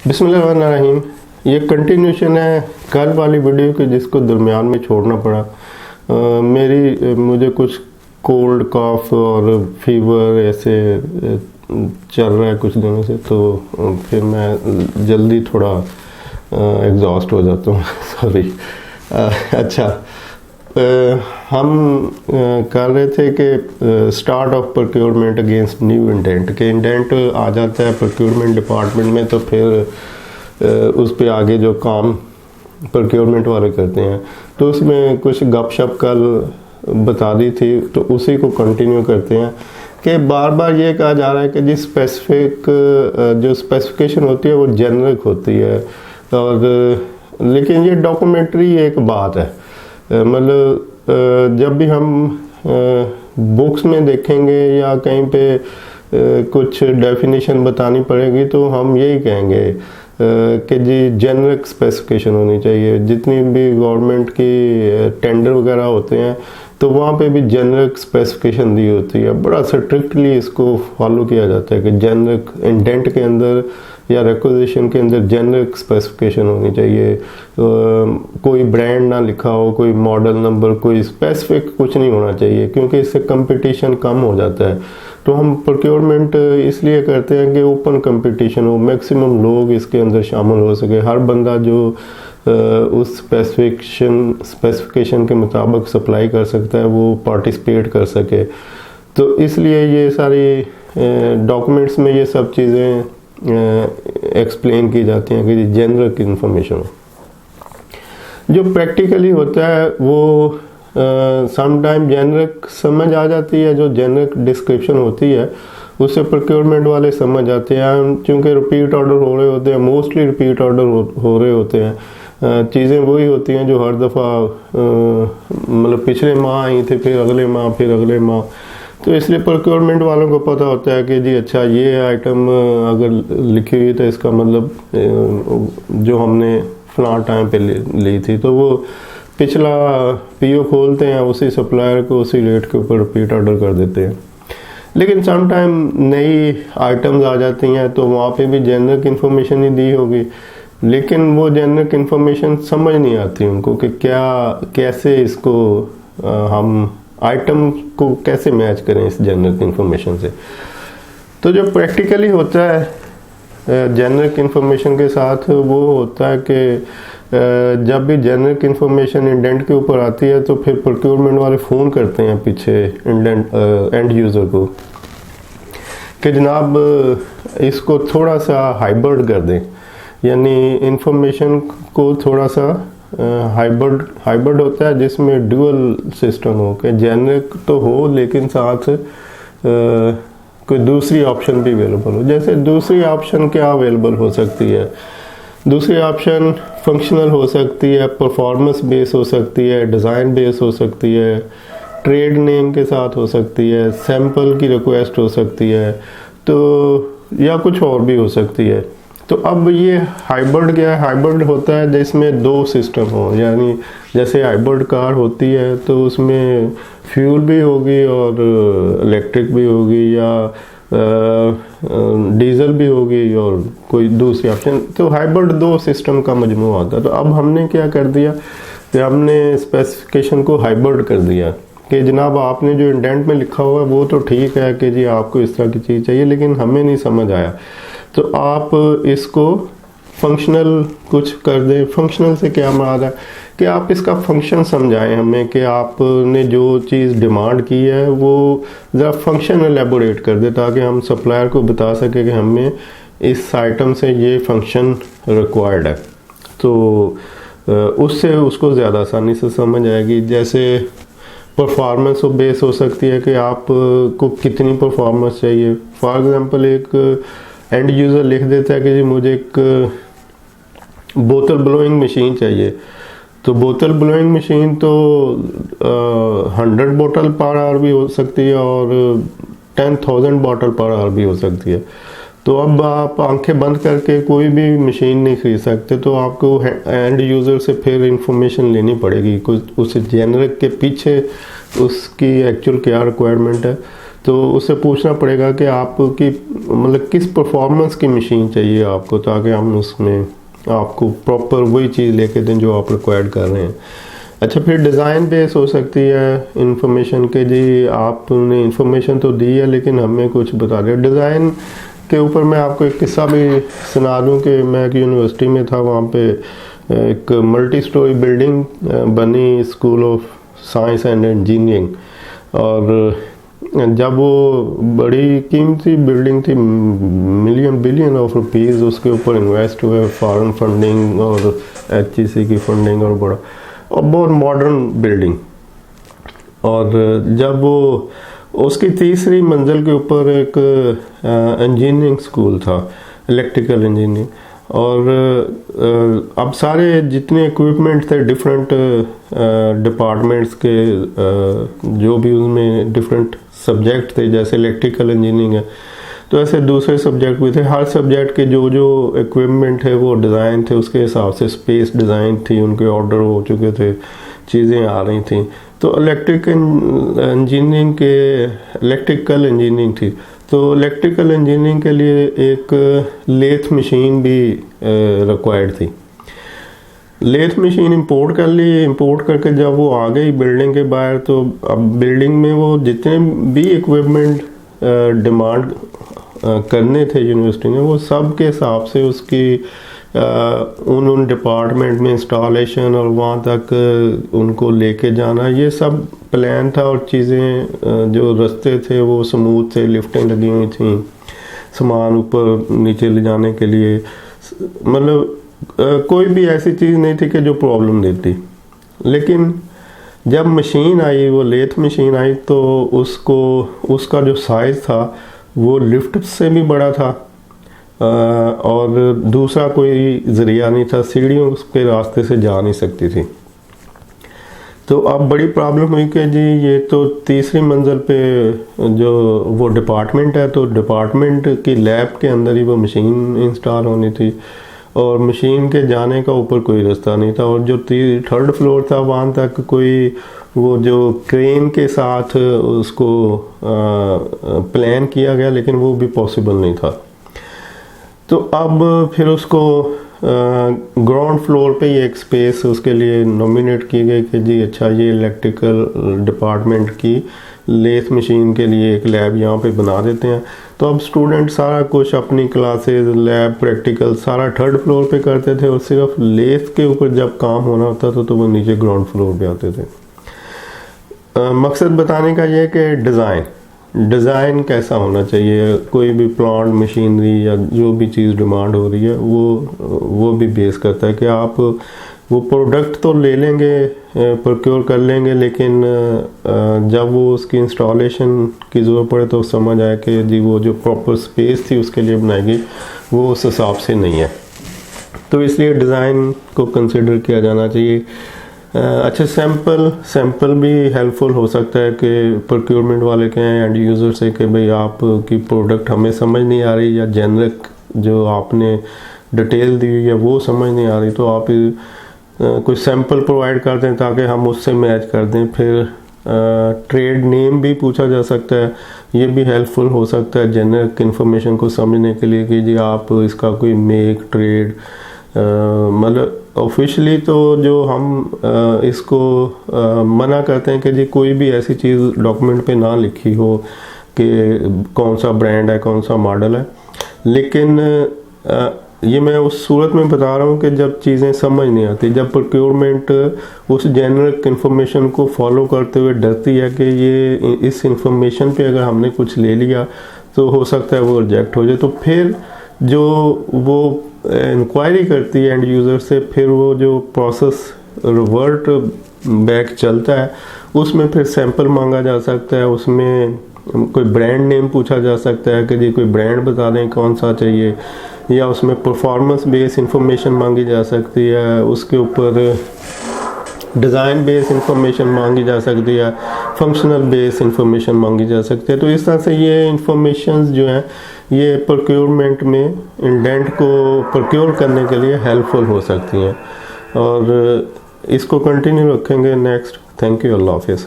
बिस्मिल्लाहिर्रहमानिर्रहीम। ये कंटिन्यूशन है कल वाली वीडियो की जिसको दरमियान में छोड़ना पड़ा। मुझे कुछ कोल्ड कॉफ और फीवर ऐसे चल रहा है कुछ दिनों से, तो फिर मैं जल्दी थोड़ा एग्जॉस्ट हो जाता हूँ सॉरी। अच्छा, हम कर रहे थे कि start of procurement against new indent के इंडेंट आ जाता है प्रोक्योरमेंट डिपार्टमेंट में, तो फिर उस पे आगे जो काम प्रोक्योरमेंट वाले करते हैं, तो उसमें कुछ गपशप कल बता दी थी, तो उसी को कंटिन्यू करते हैं कि बार बार ये कहा जा रहा है कि जिस स्पेसिफिक जो स्पेसिफिकेशन होती है वो जेनरिक होती है, और लेकिन ये डॉक्यूमेंट्री एक बात है। मतलब जब भी हम बुक्स में देखेंगे या कहीं पे कुछ डेफिनेशन बतानी पड़ेगी तो हम यही कहेंगे कि जी जेनरिक स्पेसिफिकेशन होनी चाहिए। जितनी भी गवर्नमेंट की टेंडर वगैरह होते हैं तो वहाँ पे भी जेनरिक स्पेसिफिकेशन दी होती है, बड़ा स्ट्रिक्टली इसको फॉलो किया जाता है कि जेनरिक इंडेंट के अंदर या रिक्विजिशन के अंदर जेनरिक स्पेसिफिकेशन होनी चाहिए। कोई ब्रांड ना लिखा हो, कोई मॉडल नंबर, कोई स्पेसिफिक कुछ नहीं होना चाहिए, क्योंकि इससे कंपटीशन कम हो जाता है। तो हम प्रोक्योरमेंट इसलिए करते हैं कि ओपन कंपटीशन हो, मैक्सिमम लोग इसके अंदर शामिल हो सके, हर बंदा जो उस स्पेसिफिकेशन के मुताबिक सप्लाई कर सकता है वो पार्टिसिपेट कर सके। तो इसलिए ये सारी डॉक्यूमेंट्स में ये सब चीज़ें एक्सप्लेन की जाती हैं कि जेनरिक इंफॉर्मेशन हो। जो प्रैक्टिकली होता है वो समटाइम जेनरिक समझ आ जाती है, जो जेनरिक डिस्क्रिप्शन होती है उससे प्रोक्योरमेंट वाले समझ आते हैं, क्योंकि रिपीट ऑर्डर हो रहे होते हैं, मोस्टली रिपीट ऑर्डर हो रहे होते हैं। चीज़ें वही होती हैं जो हर दफ़ा मतलब पिछले माह आई थी, फिर अगले माह, फिर अगले माह। तो इसलिए प्रोक्योरमेंट वालों को पता होता है कि जी अच्छा ये आइटम अगर लिखी हुई तो इसका मतलब जो हमने फलां टाइम पे ली थी, तो वो पिछला पीओ खोलते हैं, उसी सप्लायर को उसी रेट के ऊपर रिपीट ऑर्डर कर देते हैं। लेकिन सम टाइम नई आइटम्स आ जाती हैं तो वहाँ पे भी जेनरिक इन्फॉर्मेशन ही दी होगी, लेकिन वो जेनरिक इन्फॉर्मेशन समझ नहीं आती उनको कि कैसे इसको हम आइटम को कैसे मैच करें इस जेनरिक इन्फॉर्मेशन से। तो जो प्रैक्टिकली होता है जेनरिक इन्फॉर्मेशन के साथ वो होता है कि जब भी जेनरिक इन्फॉर्मेशन इंडेंट के ऊपर आती है तो फिर प्रोक्योरमेंट वाले फ़ोन करते हैं पीछे एंड यूज़र को कि जनाब इसको थोड़ा सा हाइब्रिड कर दें, यानी इन्फॉर्मेशन को थोड़ा सा हाइब्रिड होता है जिसमें ड्यूअल सिस्टम हो, कि जेनरिक तो हो लेकिन साथ कोई दूसरी ऑप्शन भी अवेलेबल हो। जैसे दूसरी ऑप्शन क्या अवेलेबल हो सकती है? दूसरी ऑप्शन फंक्शनल हो सकती है, परफॉर्मेंस बेस हो सकती है, डिज़ाइन बेस हो सकती है, ट्रेड नेम के साथ हो सकती है, सैंपल की रिक्वेस्ट हो सकती है, तो या कुछ और भी हो सकती है। तो अब ये हाइब्रिड क्या है? हाइब्रिड होता है जिसमें दो सिस्टम हो, यानी जैसे हाइब्रिड कार होती है तो उसमें फ्यूल भी होगी और इलेक्ट्रिक भी होगी, या डीजल भी होगी और कोई दूसरी ऑप्शन। तो हाइब्रिड दो सिस्टम का मजमूआ होता है। तो अब हमने क्या कर दिया कि हमने स्पेसिफिकेशन को हाइब्रिड कर दिया कि जनाब आपने जो इंडेंट में लिखा हुआ है वो तो ठीक है कि जी आपको इस तरह की चीज़ चाहिए, लेकिन हमें नहीं समझ आया, तो आप इसको फंक्शनल कुछ कर दें। फंक्शनल से क्या मुराद है कि आप इसका फंक्शन समझाएं हमें कि आपने जो चीज़ डिमांड की है वो ज़रा फंक्शन एलेबोरेट कर दे, ताकि हम सप्लायर को बता सकें कि हमें इस आइटम से ये फंक्शन रिक्वायर्ड है। तो उससे उसको ज़्यादा आसानी से समझ आएगी। जैसे परफॉर्मेंस बेस हो सकती है कि आपको कितनी परफॉर्मेंस चाहिए। फॉर एग्ज़ाम्पल एक एंड यूज़र लिख देता है कि जी मुझे एक बोतल ब्लोइंग मशीन चाहिए, तो बोतल ब्लोइंग मशीन तो 100 बोतल पर आवर भी हो सकती है और 10,000 बोतल पर आवर भी हो सकती है। तो अब आप आंखें बंद करके कोई भी मशीन नहीं खरीद सकते, तो आपको एंड यूज़र से फिर इंफॉर्मेशन लेनी पड़ेगी कुछ उस जेनरिक के पीछे उसकी एक्चुअल क्या रिक्वायरमेंट है। तो उससे पूछना पड़ेगा कि आपकी मतलब किस परफॉर्मेंस की मशीन चाहिए आपको, ताकि हम उसमें आपको प्रॉपर वही चीज़ लेके दें जो आप रिक्वायर्ड कर रहे हैं। अच्छा, फिर डिज़ाइन बेस हो सकती है इंफॉर्मेशन के, जी आपने इंफॉर्मेशन तो दी है लेकिन हमें कुछ बता दें। डिज़ाइन के ऊपर मैं आपको एक किस्सा भी सुना दूँ कि मैं एक यूनिवर्सिटी में था, वहाँ पे एक मल्टी स्टोरी बिल्डिंग बनी school of science and engineering, और जब वो बड़ी कीमती बिल्डिंग थी, मिलियन बिलियन ऑफ रुपीस उसके ऊपर इन्वेस्ट हुए, फॉरेन फंडिंग और HEC की फंडिंग, और बड़ा और बहुत मॉडर्न बिल्डिंग। और जब वो उसकी तीसरी मंजिल के ऊपर एक इंजीनियरिंग स्कूल था, इलेक्ट्रिकल इंजीनियरिंग, और अब सारे जितने इक्विपमेंट थे डिफरेंट डिपार्टमेंट्स के, जो भी उसमें डिफरेंट सब्जेक्ट थे, जैसे इलेक्ट्रिकल इंजीनियरिंग है तो ऐसे दूसरे सब्जेक्ट भी थे। हर सब्जेक्ट के जो जो इक्विपमेंट है वो डिज़ाइन थे, उसके हिसाब से स्पेस डिज़ाइन थी, उनके ऑर्डर हो चुके थे, चीज़ें आ रही थी। तो इलेक्ट्रिकल इंजीनियरिंग थी, तो इलेक्ट्रिकल इंजीनियरिंग के लिए एक लेथ मशीन भी रिक्वायर्ड थी। लेथ मशीन इंपोर्ट कर ली, इंपोर्ट करके जब वो आ गई बिल्डिंग के बाहर, तो अब बिल्डिंग में वो जितने भी इक्विपमेंट डिमांड करने थे यूनिवर्सिटी ने, वो सब के हिसाब से उसकी उन डिपार्टमेंट में इंस्टॉलेशन और वहाँ तक उनको लेके जाना, ये सब प्लान था। और चीज़ें जो रास्ते थे वो स्मूथ थे, लिफ्टें लगी हुई थी सामान ऊपर नीचे ले जाने के लिए, मतलब कोई भी ऐसी चीज़ नहीं थी कि जो प्रॉब्लम देती। लेकिन जब मशीन आई, वो लेथ मशीन आई, तो उसका जो साइज़ था वो लिफ्ट से भी बड़ा था, और दूसरा कोई ज़रिया नहीं था, सीढ़ियों के रास्ते से जा नहीं सकती थी। तो अब बड़ी प्रॉब्लम हुई कि जी ये तो तीसरी मंजिल पे जो वो डिपार्टमेंट है, तो डिपार्टमेंट की लैब के अंदर ही वो मशीन इंस्टॉल होनी थी, और मशीन के जाने का ऊपर कोई रास्ता नहीं था। और जो थर्ड फ्लोर था वहाँ तक कोई वो जो क्रेन के साथ उसको प्लान किया गया, लेकिन वो भी पॉसिबल नहीं था। तो अब फिर उसको ग्राउंड फ्लोर पे ही एक स्पेस उसके लिए नॉमिनेट की गई कि जी अच्छा, ये इलेक्ट्रिकल डिपार्टमेंट की लेथ मशीन के लिए एक लैब यहाँ पे बना देते हैं। तो अब स्टूडेंट सारा कुछ अपनी क्लासेस, लैब, प्रैक्टिकल सारा थर्ड फ्लोर पे करते थे, और सिर्फ लेथ के ऊपर जब काम होना होता था तो वो नीचे ग्राउंड फ्लोर पे आते थे। मकसद बताने का ये है कि डिज़ाइन कैसा होना चाहिए, कोई भी प्लांट मशीनरी या जो भी चीज़ डिमांड हो रही है वो भी बेस करता है कि आप वो प्रोडक्ट तो ले लेंगे, प्रोक्योर कर लेंगे, लेकिन जब वो उसकी इंस्टॉलेशन की ज़रूरत पड़े तो समझ आए कि जी वो जो प्रॉपर स्पेस थी उसके लिए बनाई गई वो उस हिसाब से नहीं है। तो इसलिए डिज़ाइन को कंसिडर किया जाना चाहिए। अच्छा, सैम्पल भी हेल्पफुल हो सकता है कि प्रोक्योरमेंट वाले कहें एंड यूज़र से कि भाई आपकी प्रोडक्ट हमें समझ नहीं आ रही, या जेनरिक जो आपने डिटेल दी हुई है वो समझ नहीं आ रही, तो आप कोई सैम्पल प्रोवाइड कर दें ताकि हम उससे मैच कर दें। फिर ट्रेड नेम भी पूछा जा सकता है, ये भी हेल्पफुल हो सकता है जेनरिक इन्फॉर्मेशन को समझने के लिए कि जी आप इसका कोई मेक, ट्रेड, मतलब ऑफिशियली तो जो हम इसको मना करते हैं कि जी कोई भी ऐसी चीज़ डॉक्यूमेंट पे ना लिखी हो कि कौन सा ब्रांड है, कौन सा मॉडल है। लेकिन ये मैं उस सूरत में बता रहा हूँ कि जब चीज़ें समझ नहीं आती, जब प्रोक्योरमेंट उस जेनरिक इन्फॉर्मेशन को फॉलो करते हुए डरती है कि ये इस इन्फॉर्मेशन पे अगर हमने कुछ ले लिया तो हो सकता है वो रिजेक्ट हो जाए, तो फिर जो वो इंक्वायरी करती है एंड यूज़र से, फिर वो जो प्रोसेस रिवर्ट बैक चलता है उसमें फिर सैंपल मांगा जा सकता है, उसमें कोई ब्रांड नेम पूछा जा सकता है कि जी कोई ब्रांड बता दें कौन सा चाहिए, या उसमें परफॉर्मेंस बेस इंफॉर्मेशन मांगी जा सकती है, उसके ऊपर डिज़ाइन बेस इंफॉर्मेशन मांगी जा सकती है, फंक्शनल बेस इंफॉर्मेशन मांगी जा सकती है। तो इस तरह से ये इंफॉर्मेशन जो हैं ये प्रोक्योरमेंट में इंडेंट को प्रोक्योर करने के लिए हेल्पफुल हो सकती हैं, और इसको कंटिन्यू रखेंगे नेक्स्ट। थैंक यू, अल्लाह हाफिज़।